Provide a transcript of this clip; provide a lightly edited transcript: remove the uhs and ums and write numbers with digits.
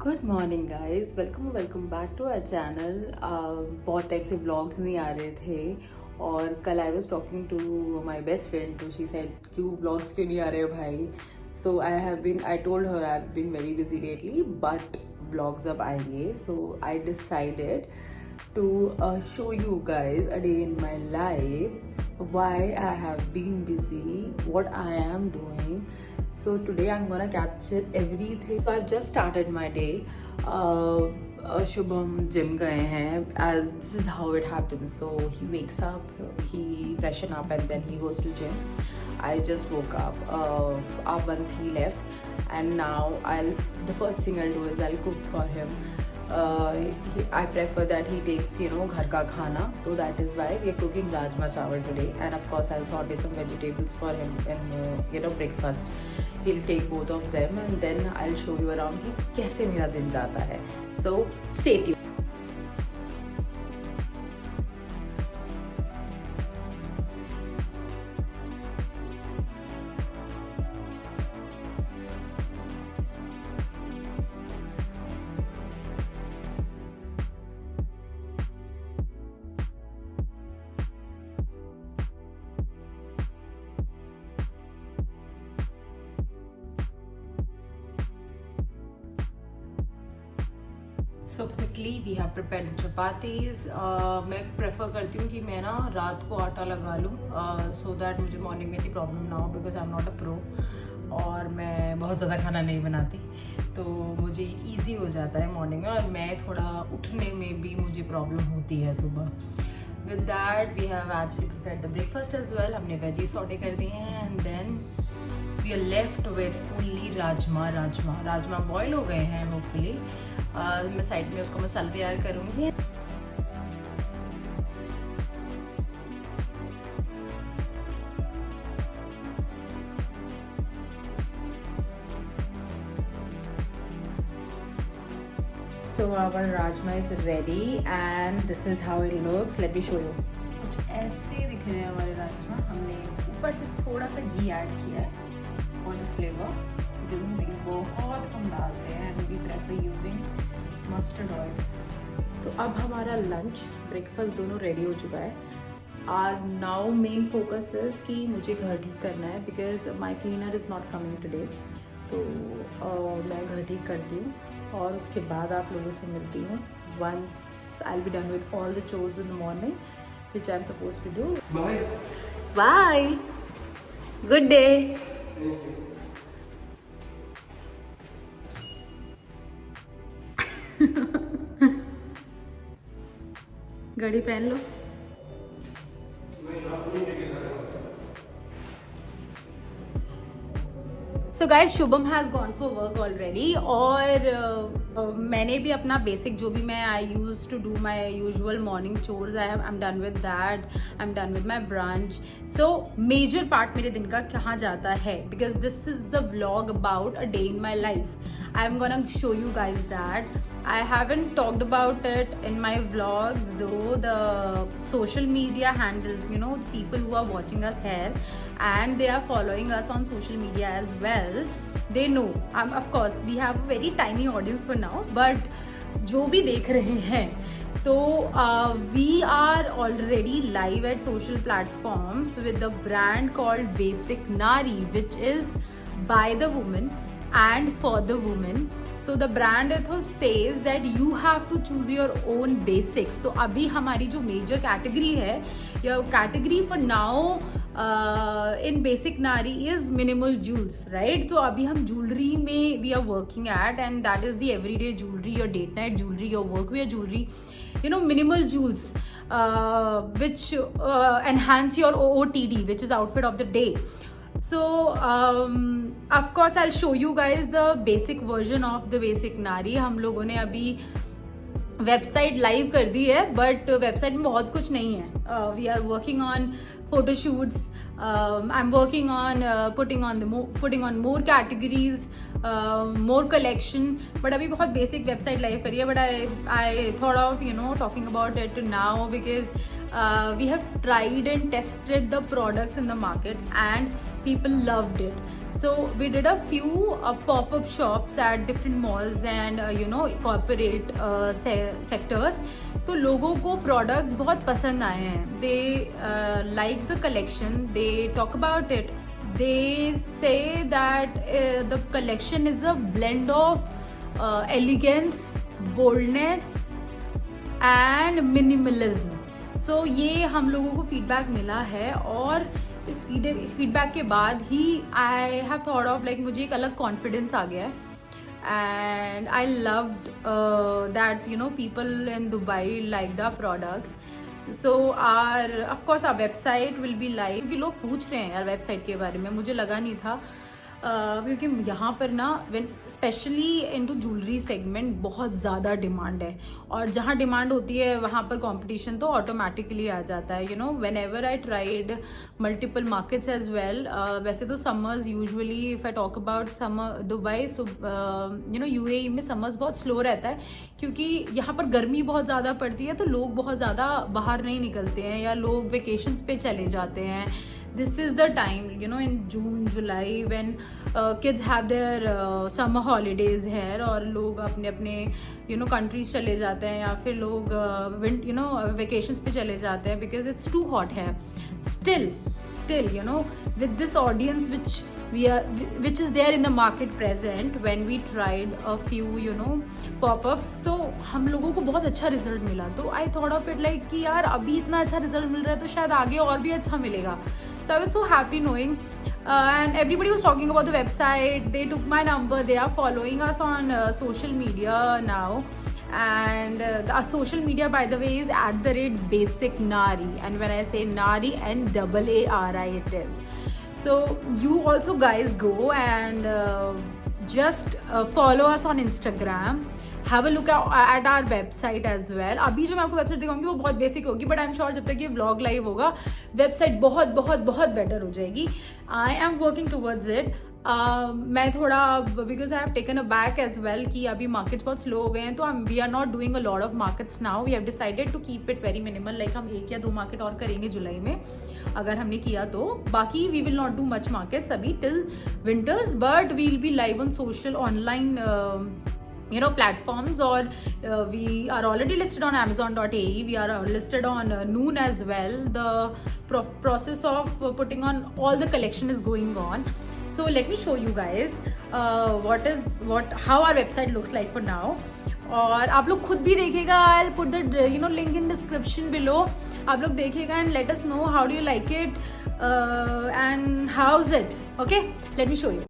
Good morning guys, welcome back to our channel. बहुत time से vlogs नहीं आ रहे थे और कल I was talking to my best friend, तो शी सेड क्यों व्लॉग्स क्यों नहीं आ रहे हो भाई। So I told her I have been very busy lately, but vlogs अब आएंगे। So I decided to show you guys a day in my life, why I have been busy, what I am doing. So today I'm gonna capture everything. So I've just started my day. Shubham gym gaye hain, as this is how it happens. So he wakes up, he freshen up and then he goes to gym. I just woke up once he left, and now the first thing I'll do is I'll cook for him. I prefer that he takes घर का खाना, so that is why we are cooking rajma chawal today, and of course I'll saute some vegetables for him in breakfast. He'll take both of them and then I'll show you around कि कैसे मेरा दिन जाता है. So stay tuned. So quickly we have prepared the chapatis. मैं prefer करती हूँ कि मैं ना रात को आटा लगा लूँ so that मुझे मॉर्निंग में इतनी प्रॉब्लम ना हो, because I am not a pro और मैं बहुत ज़्यादा खाना नहीं बनाती, तो मुझे ईजी हो जाता है मॉर्निंग में, और मैं थोड़ा उठने में भी मुझे प्रॉब्लम होती है सुबह. With that we have actually prepared the breakfast as well. हमने वेजीज सॉटे कर दिए हैं and then we are left with only rajma boil हो गए हैं होपफुली. मैं साइड में उसका मसाला तैयार करूँगी. So our rajma is ready and this is how it looks. Let me show you. कुछ ऐसे दिख रहे हैं हमारे राजमा. हमने ऊपर से थोड़ा सा घी ऐड किया है for the flavor, because हम तेल बहुत कम डालते हैं and we prefer using mustard oil. तो अब हमारा लंच ब्रेकफास्ट दोनों रेडी हो चुका है. और नाउ मेन फोकस इज कि मुझे घर ठीक करना है, because my cleaner is not coming today. तो मैं घर ठीक करती हूँ और उसके बाद आप लोगों से मिलती हूँ once I will be done with all the chores in the morning which I am suppose to do. Bye, good day. घड़ी पहन लो. So guys, Shubham has gone for work already, और मैंने भी अपना बेसिक जो भी मैं I use to do my usual morning chores, I am done with that. I am done with my brunch. So major part मेरे दिन का कहाँ जाता है, because this is the vlog about a day in my life. I am gonna show you guys that. I haven't talked about it in my vlogs though. The social media handles, the people who are watching us here and they are following us on social media as well, they know. Of course, we have a very tiny audience for now, but जो भी देख रहे हैं, तो we are already live at social platforms with a brand called Basic Nari, which is by the woman and for the women. So the brand ethos says that you have to choose your own basics. तो अभी हमारी जो major category है, या category for now in Basic Nari is minimal jewels, right? तो अभी हम jewelry में we are working at, and that is the everyday jewelry, your date night jewelry, your workwear jewelry, minimal jewels which enhance your OOTD, which is outfit of the day. So of course I'll show you guys the basic version of the Basic Nari. हम लोगों ने अभी website live कर दी है, but website में बहुत कुछ नहीं है. We are working on photoshoots. I am working on putting on more categories, more collection, but अभी बहुत बेसिक वेबसाइट लाइव करी है. But I thought of talking about it now, because we have tried and tested the products in the market, and people loved it. So we did a few pop-up shops at different malls and corporate sectors. तो लोगों को products बहुत पसंद आए हैं. They like the collection, they talk about it, they say that the collection is a blend of elegance, boldness and minimalism. So ये हम लोगों को फीडबैक मिला है, और इस फीडबैक के बाद ही I have thought of like मुझे एक अलग कॉन्फिडेंस आ गया है. And I loved that people in Dubai liked our products. So of course our website will be live, क्योंकि लोग पूछ रहे हैं यार वेबसाइट के बारे में. मुझे लगा नहीं था क्योंकि यहाँ पर ना स्पेशली इनटू ज्वेलरी सेगमेंट बहुत ज़्यादा डिमांड है, और जहाँ डिमांड होती है वहाँ पर कंपटीशन तो ऑटोमेटिकली आ जाता है. Whenever I tried multiple markets as well. वैसे तो summers usually if I talk about summer Dubai, so UAE में समर्स बहुत स्लो रहता है, क्योंकि यहाँ पर गर्मी बहुत ज़्यादा पड़ती है, तो लोग बहुत ज़्यादा बाहर नहीं निकलते हैं या लोग वेकेशंस पे चले जाते हैं. This is the time, in June, July, when kids have their summer holidays here, और लोग अपने अपने countries चले जाते हैं, या फिर लोग vacations पे चले जाते हैं, because it's too hot here. Still, with this audience which is there in the market present, when we tried a few pop-ups, तो हम लोगों को बहुत अच्छा रिजल्ट मिला. तो I thought of it like कि यार अभी इतना अच्छा रिजल्ट मिल रहा है तो शायद आगे और भी अच्छा मिलेगा. So I was so happy knowing, and everybody was talking about the website. They took my number. They are following us on social media now, and our social media, by the way, is @BasicNari. And when I say Nari, NAARI it is. So you also guys go and just follow us on Instagram. Have a look at our website as well. अभी जो मैं आपको website दिखाऊंगी वो बहुत basic होगी, but I am sure जब तक ये व्लॉग लाइव होगा वेबसाइट बहुत बहुत बहुत बेटर हो जाएगी. I am working towards it. मैं थोड़ा because I have taken a back as well कि अभी मार्केट्स बहुत स्लो हो गए हैं, तो we are not doing a lot of markets now. We have decided to keep it very minimal. Like हम 1 या 2 मार्केट और करेंगे जुलाई में, अगर हमने किया तो. बाकी we will not do much markets अभी till winters, but we will be live on social online platforms, or we are already listed on Amazon.ae. We are listed on Noon as well. The process of putting on all the collection is going on. So let me show you guys how our website looks like for now. और आप लोग खुद भी देखिएगा. I'll put the link in description below. आप लोग देखिएगा and let us know how do you like it and how's it. Okay, let me show you.